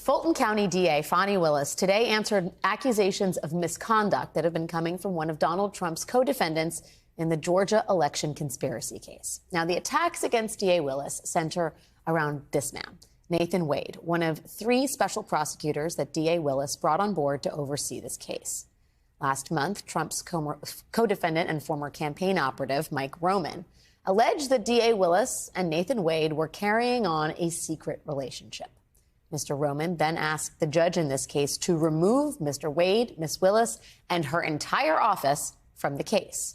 Fulton County DA Fani Willis today answered accusations of misconduct that have been coming from one of Donald Trump's co-defendants in the Georgia election conspiracy case. Now, the attacks against DA Willis center around this man, Nathan Wade, one of three special prosecutors that DA Willis brought on board to oversee this case. Last month, Trump's co-defendant and former campaign operative, Mike Roman, alleged that DA Willis and Nathan Wade were carrying on a secret relationship. Mr. Roman then asked the judge in this case to remove Mr. Wade, Ms. Willis, and her entire office from the case.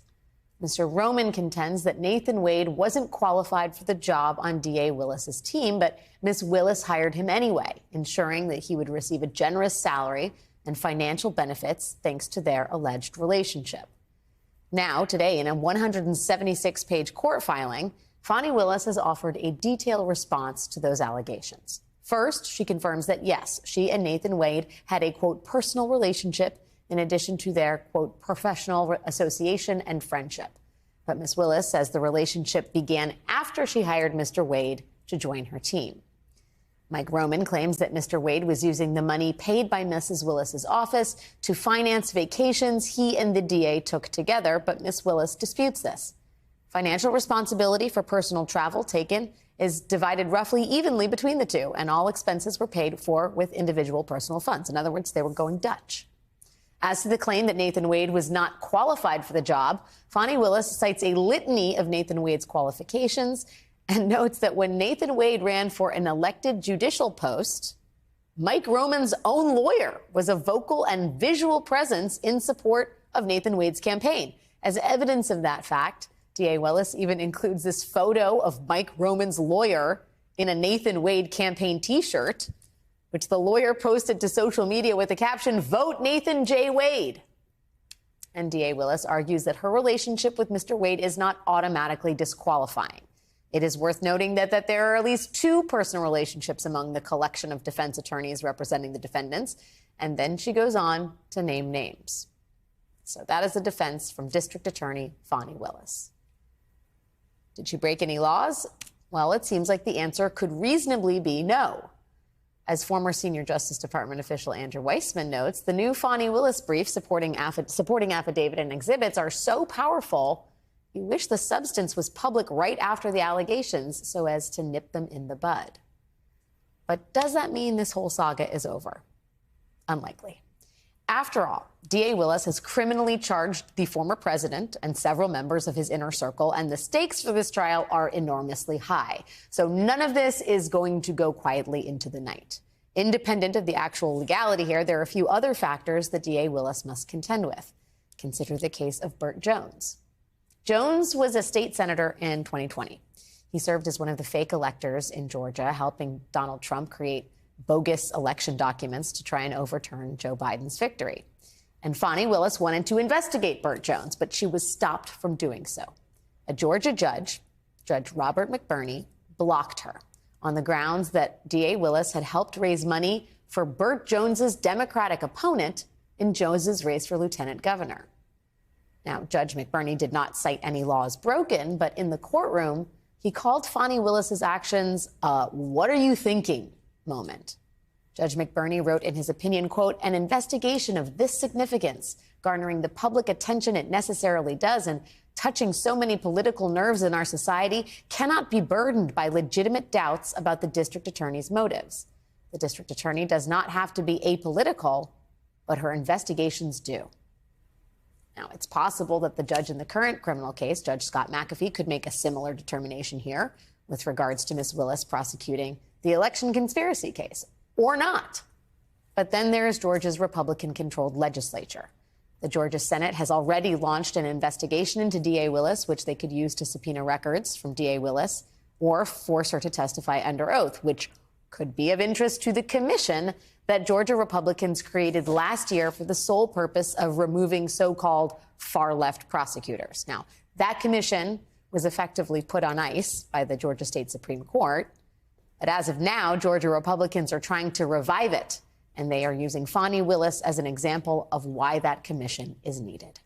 Mr. Roman contends that Nathan Wade wasn't qualified for the job on DA Willis's team, but Ms. Willis hired him anyway, ensuring that he would receive a generous salary and financial benefits thanks to their alleged relationship. Now, today, in a 176-page court filing, Fani Willis has offered a detailed response to those allegations. First, she confirms that, yes, she and Nathan Wade had a, quote, personal relationship in addition to their, quote, professional association and friendship. But Ms. Willis says the relationship began after she hired Mr. Wade to join her team. Mike Roman claims that Mr. Wade was using the money paid by Mrs. Willis's office to finance vacations he and the DA took together, but Ms. Willis disputes this. Financial responsibility for personal travel taken is divided roughly evenly between the two, and all expenses were paid for with individual personal funds. In other words, they were going Dutch. As to the claim that Nathan Wade was not qualified for the job, Fani Willis cites a litany of Nathan Wade's qualifications and notes that when Nathan Wade ran for an elected judicial post, Mike Roman's own lawyer was a vocal and visual presence in support of Nathan Wade's campaign. As evidence of that fact, DA Willis even includes this photo of Mike Roman's lawyer in a Nathan Wade campaign T-shirt, which the lawyer posted to social media with the caption, "Vote Nathan J. Wade." And DA Willis argues that her relationship with Mr. Wade is not automatically disqualifying. It is worth noting that there are at least two personal relationships among the collection of defense attorneys representing the defendants. And then she goes on to name names. So that is the defense from District Attorney Fani Willis. Did she break any laws? Well, it seems like the answer could reasonably be no. As former senior Justice Department official Andrew Weissman notes, the new Fani Willis brief supporting affidavit and exhibits are so powerful, you wish the substance was public right after the allegations so as to nip them in the bud. But does that mean this whole saga is over? Unlikely. After all, DA Willis has criminally charged the former president and several members of his inner circle, and the stakes for this trial are enormously high. So none of this is going to go quietly into the night. Independent of the actual legality here, there are a few other factors that DA Willis must contend with. Consider the case of Burt Jones. Jones was a state senator in 2020. He served as one of the fake electors in Georgia, helping Donald Trump create bogus election documents to try and overturn Joe Biden's victory. And Fani Willis wanted to investigate Burt Jones, but she was stopped from doing so. A Georgia judge, Judge Robert McBurney, blocked her on the grounds that DA Willis had helped raise money for Burt Jones's Democratic opponent in Jones's race for lieutenant governor. Now, Judge McBurney did not cite any laws broken, but in the courtroom, he called Fani Willis's actions a "what are you thinking" moment. Judge McBurney wrote in his opinion, quote, "An investigation of this significance, garnering the public attention it necessarily does and touching so many political nerves in our society, cannot be burdened by legitimate doubts about the district attorney's motives. The district attorney does not have to be apolitical, but her investigations do." Now, it's possible that the judge in the current criminal case, Judge Scott McAfee, could make a similar determination here with regards to Ms. Willis prosecuting the election conspiracy case, or not. But then there is Georgia's Republican-controlled legislature. The Georgia Senate has already launched an investigation into DA Willis, which they could use to subpoena records from DA Willis or force her to testify under oath, which could be of interest to the commission that Georgia Republicans created last year for the sole purpose of removing so-called far-left prosecutors. Now, that commission was effectively put on ice by the Georgia State Supreme Court. But as of now, Georgia Republicans are trying to revive it, and they are using Fani Willis as an example of why that commission is needed.